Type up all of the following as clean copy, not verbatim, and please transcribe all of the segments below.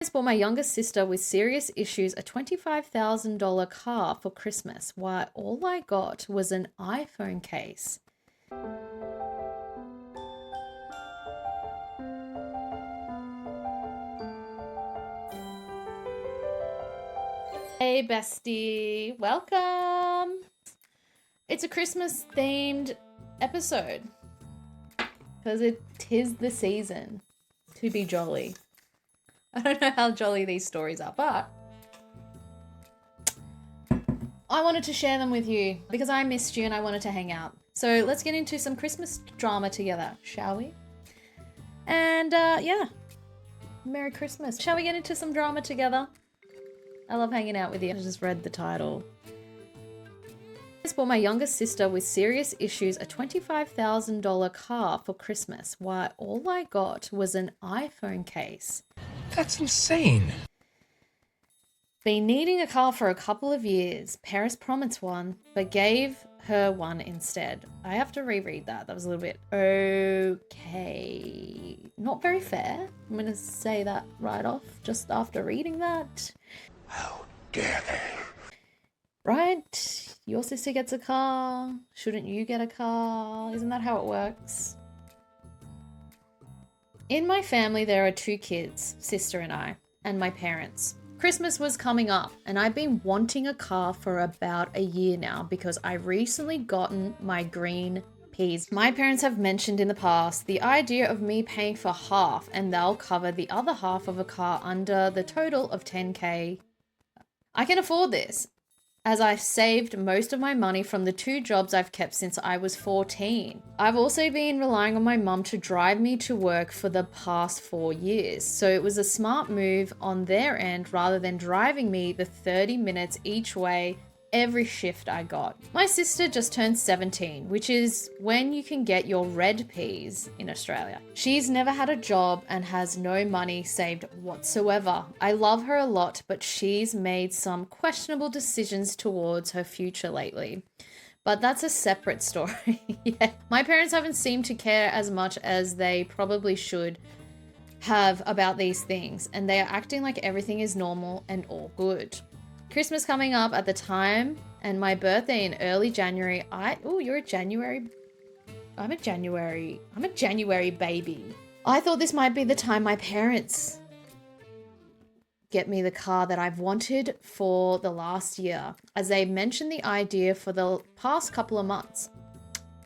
parents bought my youngest sister with serious issues a $25,000 car for Christmas, while all I got was an iPhone case. Hey bestie, welcome. It's a Christmas themed episode because it is the season to be jolly. I don't know how jolly these stories are, but I wanted to share them with you because I missed you and I wanted to hang out. So let's get into some Christmas drama together, shall we? And yeah, Merry Christmas. Shall we get into some drama together? I love hanging out with you. I just read the title. I bought my youngest sister with serious issues a $25,000 car for Christmas, while all I got was an iPhone case. That's insane. Been needing a car for a couple of years. Paris promised one, but gave her one instead. I have to reread that. That was a little bit okay. Not very fair. I'm going to say that right off just after reading that. How dare they? Right? Your sister gets a car. Shouldn't you get a car? Isn't that how it works? In my family, there are 2 kids, sister and I, and my parents. Christmas was coming up and I've been wanting a car for about a year now because I recently gotten my green peas. My parents have mentioned in the past the idea of me paying for half and they'll cover the other half of a car under the total of $10,000. I can afford this, as I've saved most of my money from the 2 jobs I've kept since I was 14. I've also been relying on my mum to drive me to work for the past 4 years, so it was a smart move on their end rather than driving me the 30 minutes each way every shift I got. My sister just turned 17, which is when you can get your red peas in Australia. She's never had a job and has no money saved whatsoever. I love her a lot, but she's made some questionable decisions towards her future lately. But that's a separate story. Yeah. My parents haven't seemed to care as much as they probably should have about these things, and they are acting like everything is normal and all good. Christmas coming up at the time and my birthday in early January. You're a January. I'm a January baby. I thought this might be the time my parents get me the car that I've wanted for the last year, as they mentioned the idea for the past couple of months.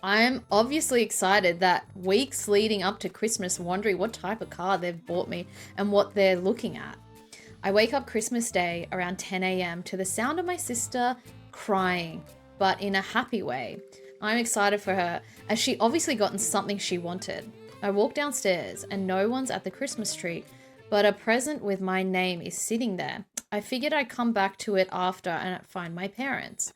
I'm obviously excited that weeks leading up to Christmas, wondering what type of car they've bought me and what they're looking at. I wake up Christmas Day around 10 a.m. to the sound of my sister crying, but in a happy way. I'm excited for her, as she obviously gotten something she wanted. I walk downstairs and no one's at the Christmas tree, but a present with my name is sitting there. I figured I'd come back to it after and find my parents.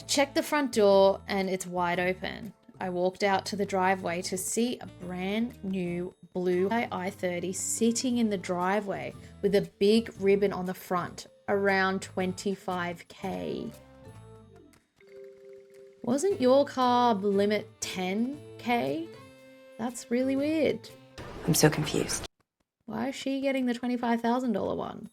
Check the front door and it's wide open. I walked out to the driveway to see a brand new blue i30 sitting in the driveway with a big ribbon on the front, around $25,000. Wasn't your car limit $10,000? That's really weird. I'm so confused. Why is she getting the $25,000 one?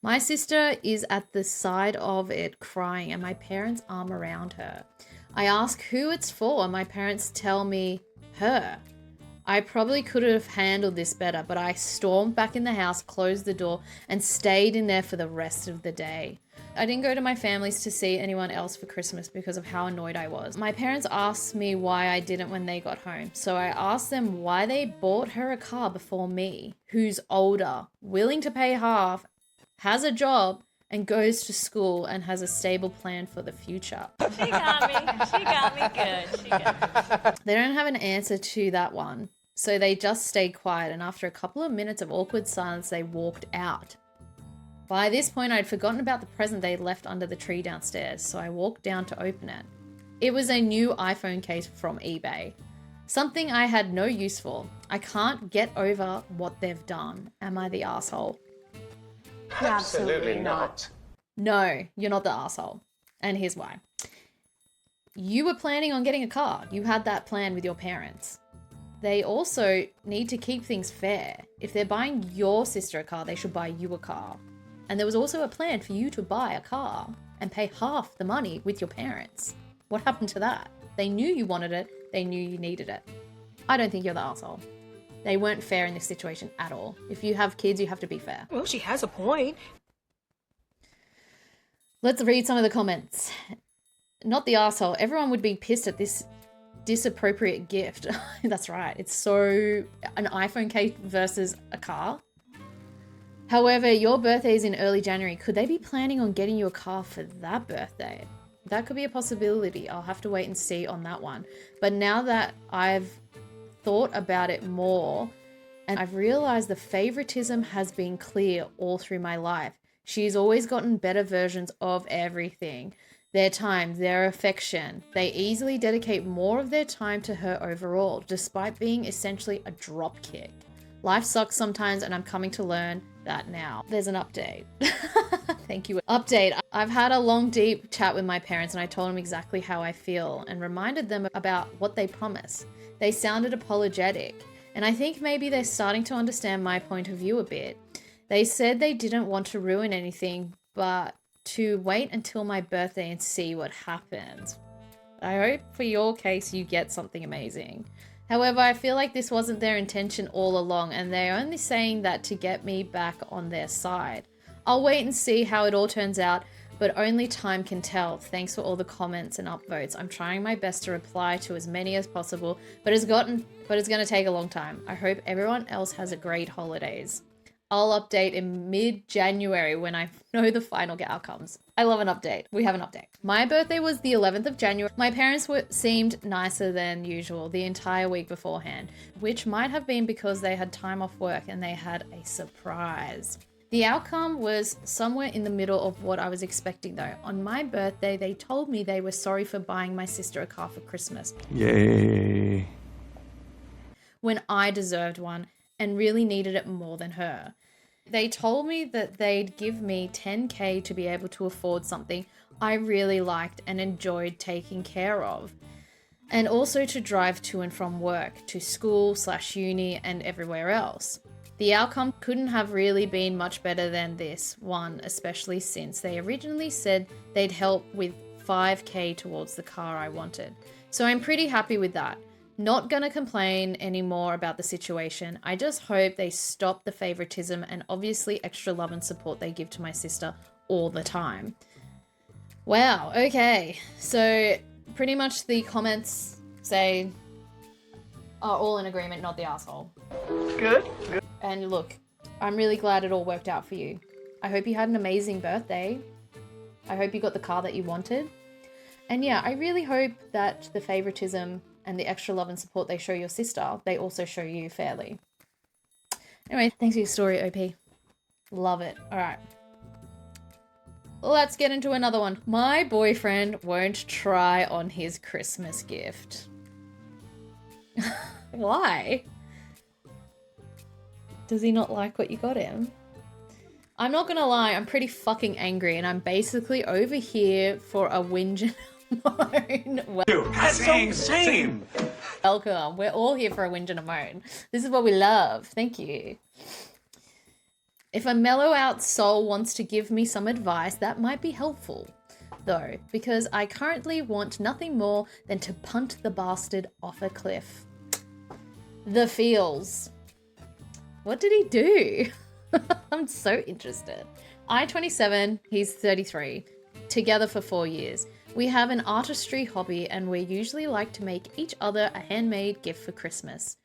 My sister is at the side of it crying and my parents' arm around her. I ask who it's for and my parents tell me her. I probably could have handled this better, but I stormed back in the house, closed the door, and stayed in there for the rest of the day. I didn't go to my family's to see anyone else for Christmas because of how annoyed I was. My parents asked me why I didn't when they got home, so I asked them why they bought her a car before me, who's older, willing to pay half, has a job, and goes to school and has a stable plan for the future. She got me. She got me good. She got me. They don't have an answer to that one, so they just stayed quiet, and after a couple of minutes of awkward silence, they walked out. By this point, I'd forgotten about the present they left under the tree downstairs, so I walked down to open it. It was a new iPhone case from eBay. Something I had no use for. I can't get over what they've done. Am I the asshole? Absolutely not. No, you're not the asshole. And here's why. You were planning on getting a car. You had that plan with your parents. they also need to keep things fair. If they're buying your sister a car, they should buy you a car. And there was also a plan for you to buy a car and pay half the money with your parents. What happened to that? They knew you wanted it. They knew you needed it. I don't think you're the asshole. They weren't fair in this situation at all. If you have kids, you have to be fair. Well, she has a point. Let's read some of the comments. Not the asshole. Everyone would be pissed at this disappropriate gift. That's right. It's so an iPhone case versus a car. However, your birthday is in early January. Could they be planning on getting you a car for that birthday? That could be a possibility. I'll have to wait and see on that one. But now that I've thought about it more and I've realized the favoritism has been clear all through my life. She's always gotten better versions of everything. Their time, their affection. They easily dedicate more of their time to her overall, despite being essentially a dropkick. Life sucks sometimes, and I'm coming to learn that now. There's an update. Thank you. Update. I've had a long, deep chat with my parents, and I told them exactly how I feel and reminded them about what they promised. They sounded apologetic, and I think maybe they're starting to understand my point of view a bit. They said they didn't want to ruin anything, but to wait until my birthday and see what happens. I hope for your case you get something amazing. However, I feel like this wasn't their intention all along, and they're only saying that to get me back on their side. I'll wait and see how it all turns out, but only time can tell. Thanks for all the comments and upvotes. I'm trying my best to reply to as many as possible, but it's going to take a long time. I hope everyone else has a great holidays. I'll update in mid-January when I know the final outcomes. I love an update. We have an update. My birthday was the 11th of January. My parents seemed nicer than usual the entire week beforehand, which might have been because they had time off work and they had a surprise. The outcome was somewhere in the middle of what I was expecting though. On my birthday, they told me they were sorry for buying my sister a car for Christmas. Yay. When I deserved one and really needed it more than her. They told me that they'd give me $10,000 to be able to afford something I really liked and enjoyed taking care of. And also to drive to and from work, to school/uni and everywhere else. The outcome couldn't have really been much better than this one, especially since they originally said they'd help with $5,000 towards the car I wanted. So I'm pretty happy with that. Not gonna complain anymore about the situation. I just hope they stop the favoritism and obviously extra love and support they give to my sister all the time. Wow, okay. So pretty much the comments say are all in agreement, not the asshole. Good. And look, I'm really glad it all worked out for you. I hope you had an amazing birthday. I hope you got the car that you wanted. And yeah, I really hope that the favoritism and the extra love and support they show your sister, they also show you fairly. Anyway, thanks for your story, OP. Love it. All right. Let's get into another one. My boyfriend won't try on his Christmas gift. Why? Does he not like what you got him? I'm not gonna lie, I'm pretty fucking angry and I'm basically over here for a whinge and moan. Same. Welcome. We're all here for a whinge and a moan. This is what we love. Thank you. If a mellow out soul wants to give me some advice, that might be helpful. Though, because I currently want nothing more than to punt the bastard off a cliff. The feels. What did he do? I'm so interested. I 27, he's 33. Together for 4 years. We have an artistry hobby and we usually like to make each other a handmade gift for Christmas.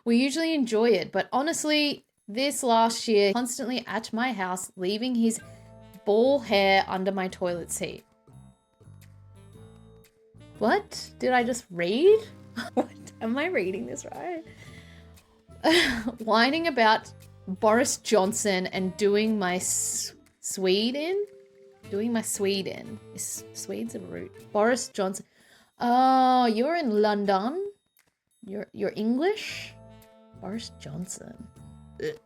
We usually enjoy it, but honestly, this last year, constantly at my house, leaving his ball hair under my toilet seat. What? Did I just read? What? Am I reading this right? Whining about Boris Johnson and doing my Swede in? Doing my Swede in. Swede's a root. Boris Johnson. Oh, you're in London? You're English? Boris Johnson. Ugh.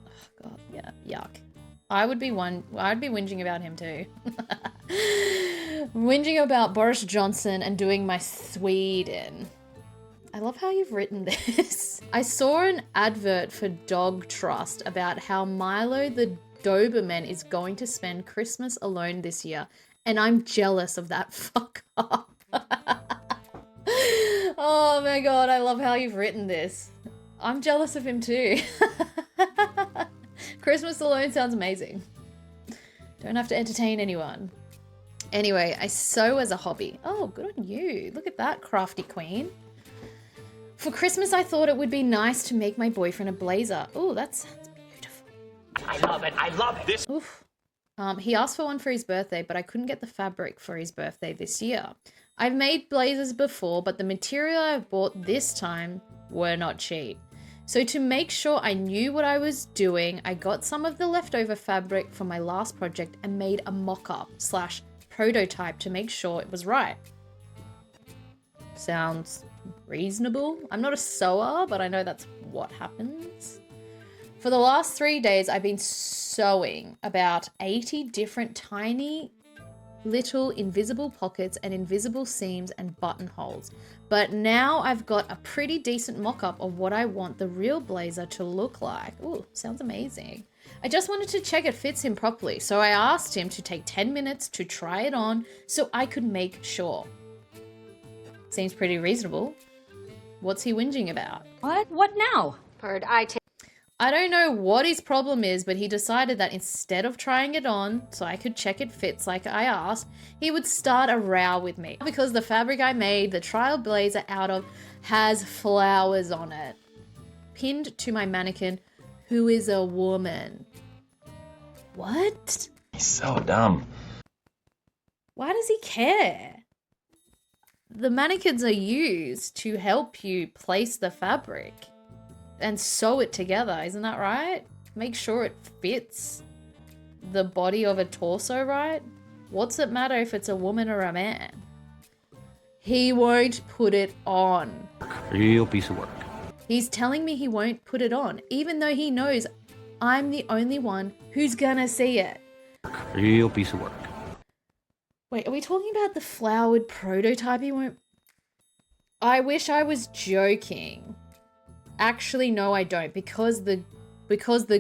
Oh, God, yeah, yuck. I'd be whinging about him too. Whinging about Boris Johnson and doing my Swede in. I love how you've written this. I saw an advert for Dog Trust about how Milo the Doberman is going to spend Christmas alone this year, and I'm jealous of that fuck up. Oh my god, I love how you've written this. I'm jealous of him too. Christmas alone sounds amazing. Don't have to entertain anyone. Anyway, I sew as a hobby. Oh, good on you. Look at that, crafty queen. For Christmas, I thought it would be nice to make my boyfriend a blazer. Oh, that's beautiful. I love it. I love it. This. Oof. He asked for one for his birthday, but I couldn't get the fabric for his birthday this year. I've made blazers before, but the material I've bought this time were not cheap. So to make sure I knew what I was doing, I got some of the leftover fabric from my last project and made a mock-up / prototype to make sure it was right. Sounds reasonable. I'm not a sewer, but I know that's what happens. For the last 3 days, I've been sewing about 80 different tiny little invisible pockets and invisible seams and buttonholes. But now I've got a pretty decent mock-up of what I want the real blazer to look like. Ooh, sounds amazing. I just wanted to check it fits him properly, so I asked him to take 10 minutes to try it on so I could make sure. Seems pretty reasonable. What's he whinging about? What? What now? I don't know what his problem is, but he decided that instead of trying it on so I could check it fits like I asked, he would start a row with me because the fabric I made the trial blazer out of has flowers on it, pinned to my mannequin, who is a woman. What? He's so dumb. Why does he care? The mannequins are used to help you place the fabric and sew it together, isn't that right? Make sure it fits the body of a torso, right? What's it matter if it's a woman or a man? He won't put it on. Real piece of work. He's telling me he won't put it on, even though he knows I'm the only one who's gonna see it. Real piece of work. Wait, are we talking about the flowered prototype he won't... I wish I was joking. Actually, no, I don't, because the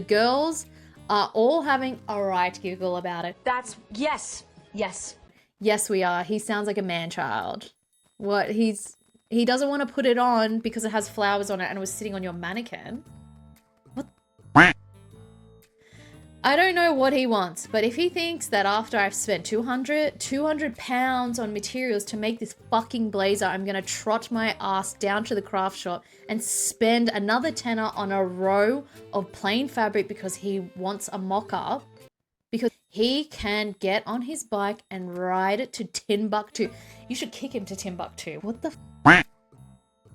girls are all having a right giggle about it. That's yes. Yes. Yes, we are. He sounds like a man-child. What? He doesn't want to put it on because it has flowers on it and it was sitting on your mannequin. What? I don't know what he wants, but if he thinks that after I've spent 200 pounds on materials to make this fucking blazer, I'm going to trot my ass down to the craft shop and spend another tenner on a row of plain fabric because he wants a mock-up, because he can get on his bike and ride it to Timbuktu. You should kick him to Timbuktu. What the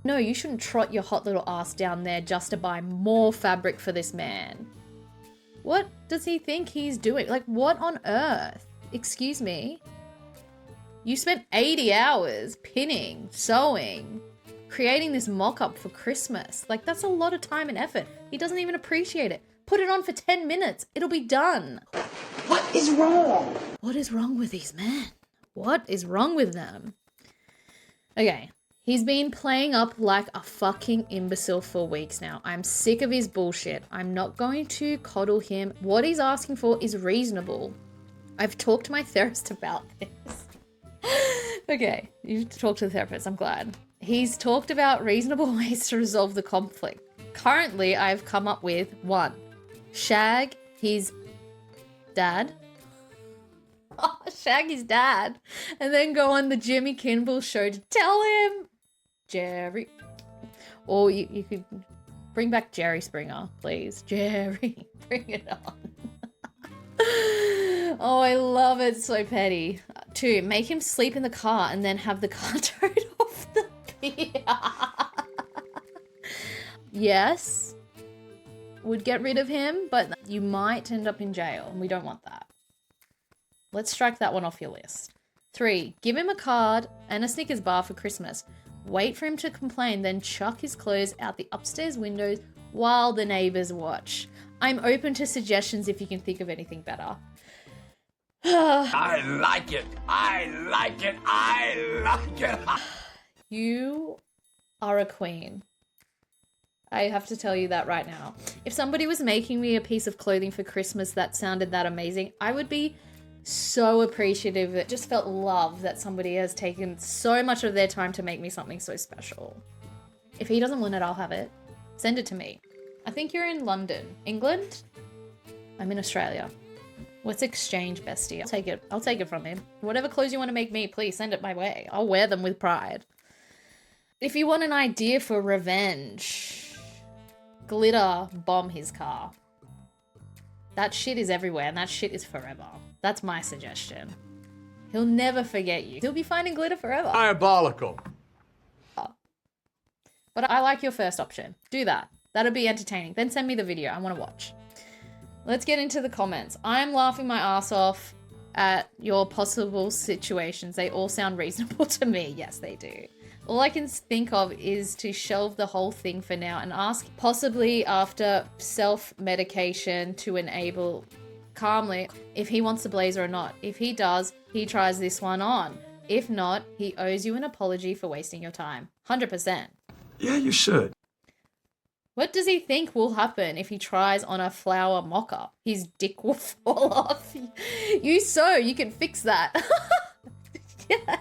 No, you shouldn't trot your hot little ass down there just to buy more fabric for this man. What does he think he's doing? Like, what on earth? Excuse me? You spent 80 hours pinning, sewing, creating this mock-up for Christmas. Like, that's a lot of time and effort. He doesn't even appreciate it. Put it on for 10 minutes. It'll be done. What is wrong? What is wrong with these men? What is wrong with them? Okay. He's been playing up like a fucking imbecile for weeks now. I'm sick of his bullshit. I'm not going to coddle him. What he's asking for is reasonable. I've talked to my therapist about this. Okay, you talked to the therapist. I'm glad. He's talked about reasonable ways to resolve the conflict. Currently, I've come up with 1. Shag his dad. Oh, shag his dad. And then go on the Jimmy Kimmel show to tell him, Jerry. Or you could bring back Jerry Springer, please. Jerry, bring it on. Oh, I love it. So petty. 2, make him sleep in the car and then have the car towed off the pier. Yes. Would get rid of him, but you might end up in jail, and we don't want that. Let's strike that one off your list. 3, give him a card and a Snickers bar for Christmas. Wait for him to complain, then chuck his clothes out the upstairs windows while the neighbors watch. I'm open to suggestions if you can think of anything better. I like it. I like it. I like it. You are a queen. I have to tell you that right now. If somebody was making me a piece of clothing for Christmas that sounded that amazing, I would be so appreciative. It just felt love that somebody has taken so much of their time to make me something so special. If he doesn't want it, I'll have it. Send it to me. I think you're in London. England? I'm in Australia. Let's exchange, bestie. I'll take it from him. Whatever clothes you want to make me, please send it my way. I'll wear them with pride. If you want an idea for revenge, glitter bomb his car. That shit is everywhere and that shit is forever. That's my suggestion. He'll never forget you. He'll be finding glitter forever. Diabolical. But I like your first option. Do that. That'll be entertaining. Then send me the video. I want to watch. Let's get into the comments. I'm laughing my ass off at your possible situations. They all sound reasonable to me. Yes, they do. All I can think of is to shelve the whole thing for now and ask, possibly after self-medication, to enable calmly if he wants the blazer or not. If he does, he tries this one on. If not, he owes you an apology for wasting your time. 100%. Yeah, you should. What does he think will happen if he tries on a flower mock-up? His dick will fall off. You can fix that. Yeah.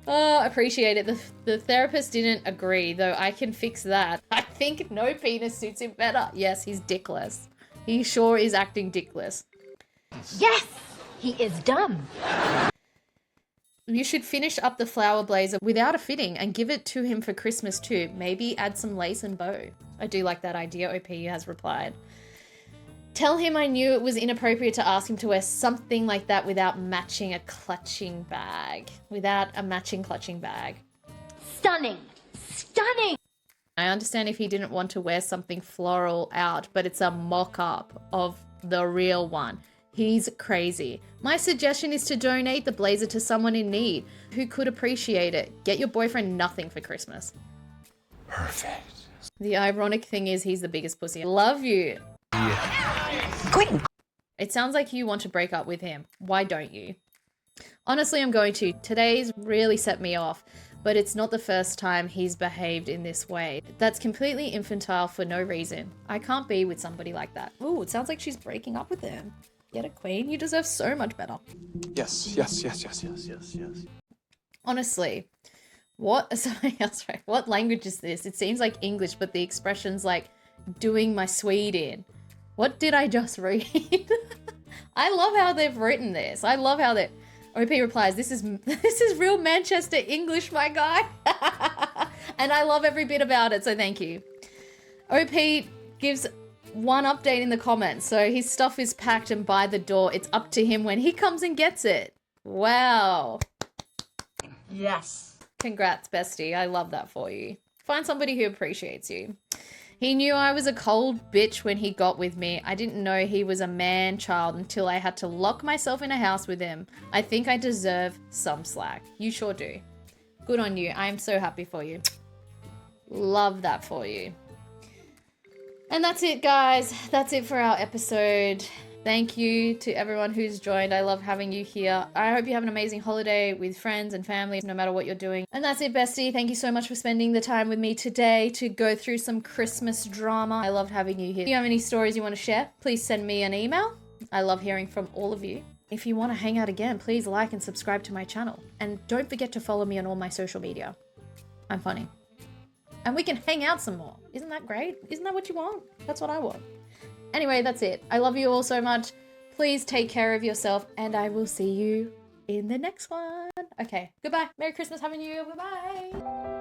Oh, appreciate it. The therapist didn't agree, though I can fix that. I think no penis suits him better. Yes, he's dickless. He sure is acting dickless. Yes, he is dumb. You should finish up the flower blazer without a fitting and give it to him for Christmas too. Maybe add some lace and bow. I do like that idea, OP has replied. Tell him I knew it was inappropriate to ask him to wear something like that without matching a clutching bag. Without a matching clutching bag. Stunning. Stunning. I understand if he didn't want to wear something floral out, but it's a mock-up of the real one. He's crazy. My suggestion is to donate the blazer to someone in need who could appreciate it. Get your boyfriend nothing for Christmas. Perfect. The ironic thing is he's the biggest pussy. Love you. Queen. It sounds like you want to break up with him. Why don't you? Honestly, I'm going to. Today's really set me off, but it's not the first time he's behaved in this way. That's completely infantile for no reason. I can't be with somebody like that. Ooh, it sounds like she's breaking up with him. Get it, queen. You deserve so much better. Yes. Honestly, what language is this? It seems like English, but the expression's like doing my Swede in. What did I just read? I love how they've written this. I love how they... OP replies, this is real Manchester English, my guy. And I love every bit about it, so thank you. OP gives one update in the comments. So his stuff is packed and by the door. It's up to him when he comes and gets it. Wow. Yes. Congrats, bestie. I love that for you. Find somebody who appreciates you. He knew I was a cold bitch when he got with me. I didn't know he was a man-child until I had to lock myself in a house with him. I think I deserve some slack. You sure do. Good on you. I am so happy for you. Love that for you. And that's it, guys. That's it for our episode. Thank you to everyone who's joined. I love having you here. I hope you have an amazing holiday with friends and family, no matter what you're doing. And that's it, bestie. Thank you so much for spending the time with me today to go through some Christmas drama. I loved having you here. If you have any stories you want to share, please send me an email. I love hearing from all of you. If you want to hang out again, please like and subscribe to my channel. And don't forget to follow me on all my social media. I'm funny. And we can hang out some more. Isn't that great? Isn't that what you want? That's what I want. Anyway, that's it. I love you all so much. Please take care of yourself, and I will see you in the next one. Okay, goodbye. Merry Christmas. Happy New Year. Bye-bye.